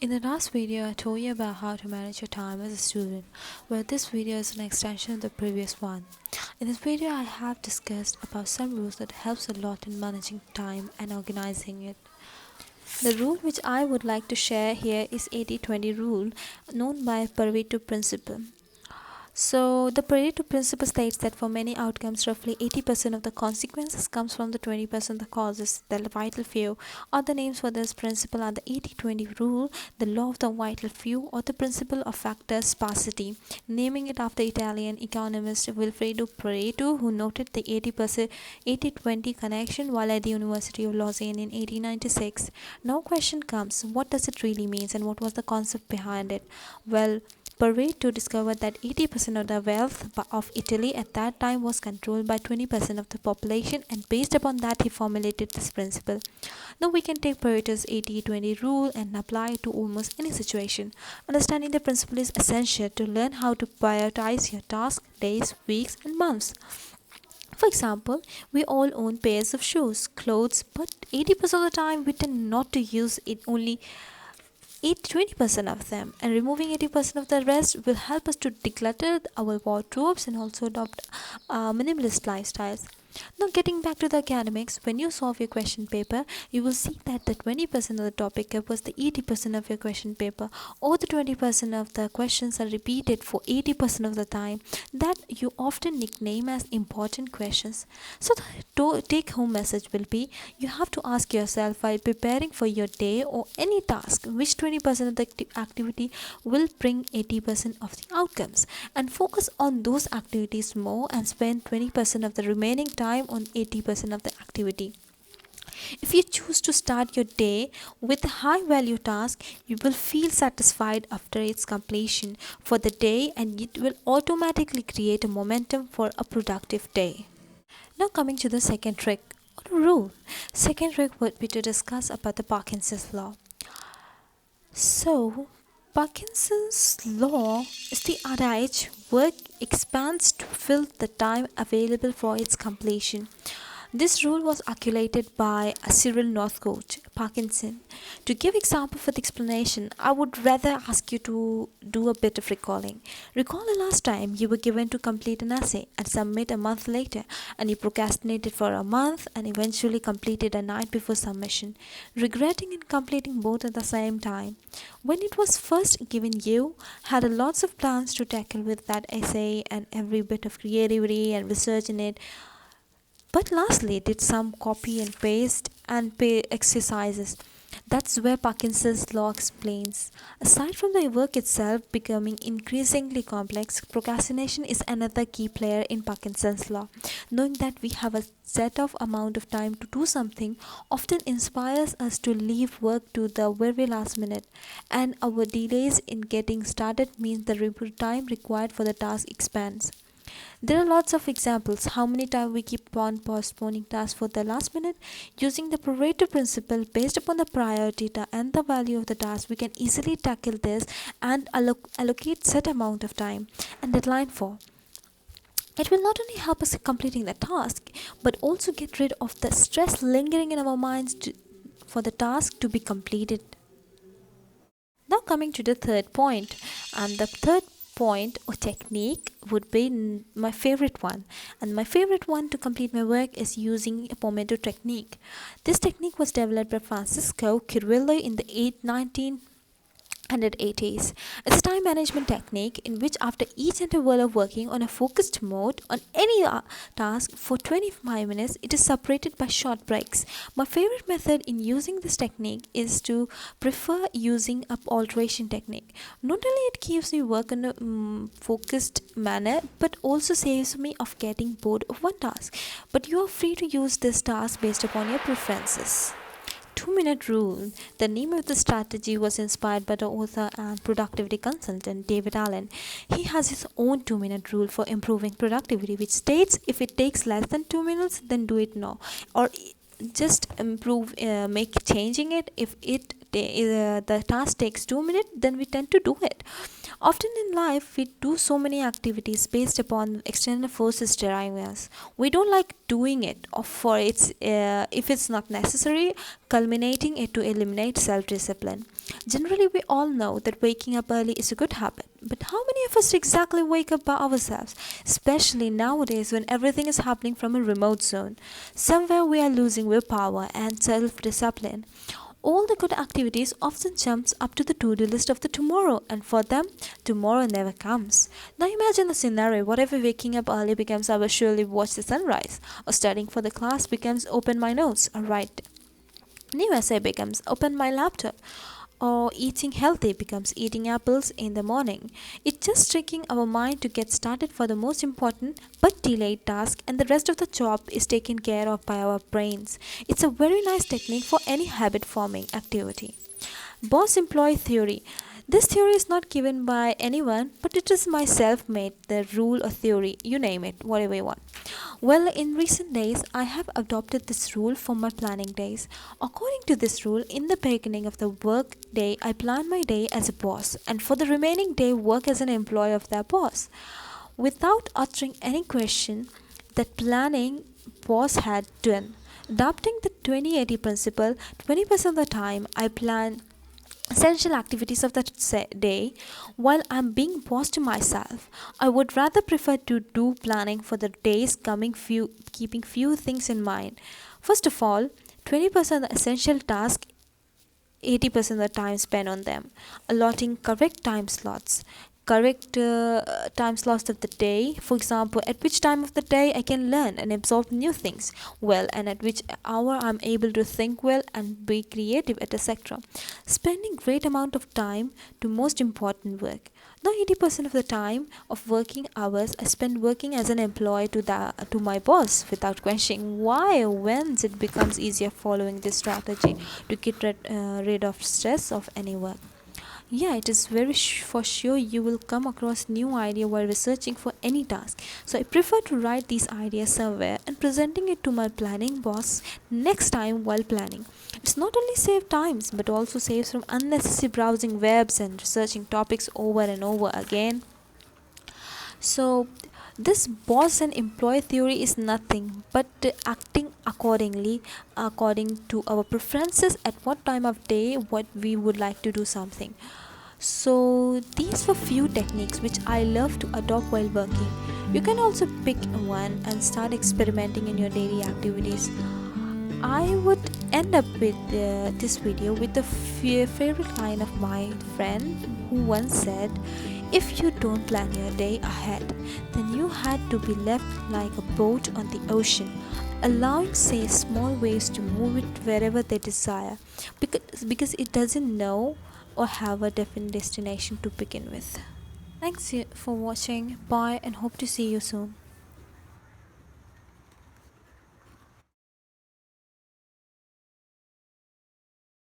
In the last video, I told you about how to manage your time as a student, where this video is an extension of the previous one. In this video, I have discussed about some rules that helps a lot in managing time and organizing it. The rule which I would like to share here is 80-20 rule, known by Pareto principle. So the Pareto principle states that for many outcomes, roughly 80% of the consequences comes from the 20% of the causes. The vital few. Other names for this principle are the 80-20 rule, the law of the vital few, or the principle of factor sparsity, naming it after Italian economist Vilfredo Pareto, who noted the 80% 80-20 connection while at the University of Lausanne in 1896. Now question comes, what does it really mean and what was the concept behind it? Well, Pareto discovered that 80% of the wealth of Italy at that time was controlled by 20% of the population, and based upon that, he formulated this principle. Now we can take Pareto's 80-20 rule and apply it to almost any situation. Understanding the principle is essential to learn how to prioritize your tasks, days, weeks, and months. For example, we all own pairs of shoes, clothes, but 80% of the time we tend not to use it only eat 20% of them, and removing 80% of the rest will help us to declutter our wardrobes and also adopt minimalist lifestyles. Now, getting back to the academics, when you solve your question paper, you will see that the 20% of the topic covers the 80% of your question paper, or the 20% of the questions are repeated for 80% of the time, that you often nickname as important questions. So, the take home message will be, you have to ask yourself while preparing for your day or any task which 20% of the activity will bring 80% of the outcomes, and focus on those activities more and spend 20% of the remaining time on 80% of the activity. If you choose to start your day with a high value task, you will feel satisfied after its completion for the day, and it will automatically create a momentum for a productive day. Now coming to the second trick or rule. Second trick would be to discuss about the Parkinson's law. So Parkinson's law is the adage work expands to fill the time available for its completion. This rule was articulated by Cyril Northcote Parkinson. To give example for the explanation, I would rather ask you to do a bit of recalling. Recall the last time you were given to complete an essay and submit a month later, and you procrastinated for a month and eventually completed a night before submission, regretting and completing both at the same time. When it was first given, you had lots of plans to tackle with that essay and every bit of creativity and research in it, but lastly did some copy and paste and pay exercises. That's where Parkinson's law explains. Aside from the work itself becoming increasingly complex, procrastination is another key player in Parkinson's law. Knowing that we have a set of amount of time to do something often inspires us to leave work to the very last minute, and our delays in getting started means the time required for the task expands. There are lots of examples how many times we keep on postponing tasks for the last minute. Using the Pareto principle based upon the priority and the value of the task, we can easily tackle this and allocate set amount of time and deadline for. It will not only help us completing the task, but also get rid of the stress lingering in our minds for the task to be completed. Now coming to the third point, and the third point or technique would be my favorite one, and my favorite one to complete my work is using a Pomodoro technique. This technique was developed by Francisco Cirillo in the 1980s. It's a time management technique in which after each interval of working on a focused mode on any task for 25 minutes, it is separated by short breaks. My favorite method in using this technique is to prefer using up alteration technique. Not only it keeps me work in a focused manner, but also saves me of getting bored of one task. But you are free to use this task based upon your preferences. 2 minute rule. The name of the strategy was inspired by the author and productivity consultant David Allen. He has his own 2 minute rule for improving productivity, which states if it takes less than 2 minutes, then do it now, or just improve, make changing it if it the task takes 2 minutes, then we tend to do it. Often in life, we do so many activities based upon external forces driving us. We don't like doing it, or for its if it's not necessary, culminating it to eliminate self-discipline. Generally, we all know that waking up early is a good habit, but how many of us exactly wake up by ourselves, especially nowadays when everything is happening from a remote zone? Somewhere we are losing willpower and self-discipline. All the good activities often jumps up to the to-do list of the tomorrow, and for them, tomorrow never comes. Now imagine the scenario: what if waking up early becomes I will surely watch the sunrise, or studying for the class becomes open my notes, or write new essay becomes open my laptop, or eating healthy becomes eating apples in the morning. It's just tricking our mind to get started for the most important but delayed task, and the rest of the job is taken care of by our brains. It's a very nice technique for any habit forming activity. Boss employee theory. This theory is not given by anyone, but it is my self made, the rule or theory, you name it, whatever you want. Well, in recent days, I have adopted this rule for my planning days. According to this rule, in the beginning of the work day, I plan my day as a boss, and for the remaining day, work as an employee of their boss. Without uttering any question, that planning boss had done. Adopting the 20-80 principle, 20% of the time I plan essential activities of the day while I'm being boss to myself. I would rather prefer to do planning for the days coming, keeping few things in mind. First of all, 20% the essential task, 80% of the time spent on them. Allotting correct time slots. Correct time slots of the day. For example, at which time of the day I can learn and absorb new things well, and at which hour I'm able to think well and be creative, etc. Spending great amount of time to most important work. Now 80% of the time of working hours I spend working as an employee to my boss without questioning why or when it becomes easier following this strategy to get rid of stress of any work. Yeah, it is very for sure you will come across new idea while researching for any task. So I prefer to write these ideas somewhere and presenting it to my planning boss next time while planning. It's not only save times but also saves from unnecessary browsing webs and researching topics over and over again. So this boss and employee theory is nothing but acting accordingly according to our preferences at what time of day what we would like to do something. So these were few techniques which I love to adopt while working. You can also pick one and start experimenting in your daily activities. I would end up with this video with a favorite line of my friend who once said, if you don't plan your day ahead, then you had to be left like a boat on the ocean, allowing say small waves to move it wherever they desire, because it doesn't know or have a definite destination to begin with. Thanks for watching. Bye and hope to see you soon.